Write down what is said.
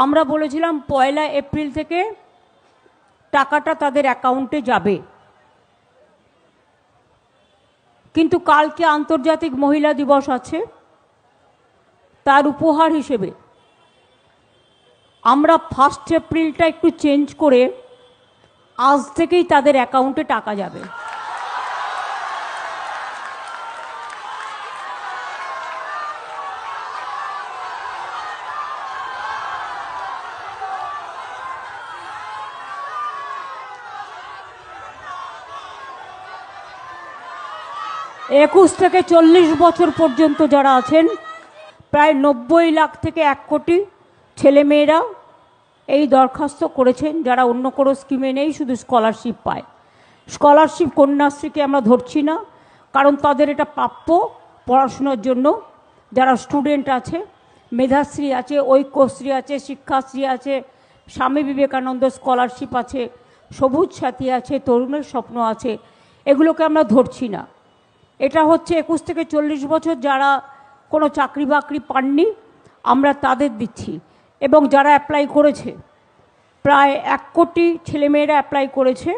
আমরা বলেছিলাম 1 এপ্রিল থেকে টাকাটা তাদের অ্যাকাউন্টে যাবে, কিন্তু কালকে আন্তর্জাতিক মহিলা দিবস আছে, তার উপহার হিসেবে আমরা 1 এপ্রিলটা একটু চেঞ্জ করে আজ থেকেই তাদের অ্যাকাউন্টে টাকা যাবে। একুশ থেকে 40 বছর পর্যন্ত যারা আছেন, প্রায় 90 লাখ থেকে 1 কোটি ছেলেমেয়েরা এই দরখাস্ত করেছেন, যারা অন্য কোনো স্কিমে নেই, শুধু স্কলারশিপ পায়। স্কলারশিপ কন্যাশ্রীকে আমরা ধরছি না, কারণ তাদের এটা প্রাপ্য পড়াশোনার জন্য। যারা স্টুডেন্ট আছে, মেধাশ্রী আছে, ঐক্যশ্রী আছে, শিক্ষাশ্রী আছে, স্বামী বিবেকানন্দ স্কলারশিপ আছে, সবুজ সাথী আছে, তরুণের স্বপ্ন আছে, এগুলোকে আমরা ধরছি না। এটা হচ্ছে 21 থেকে 40 বছর যারা কোনো চাকরি বাকরি পাননি, আমরা তাদের দিচ্ছি। এবং যারা অ্যাপ্লাই করেছে, প্রায় 1 কোটি ছেলেমেয়েরা অ্যাপ্লাই করেছে,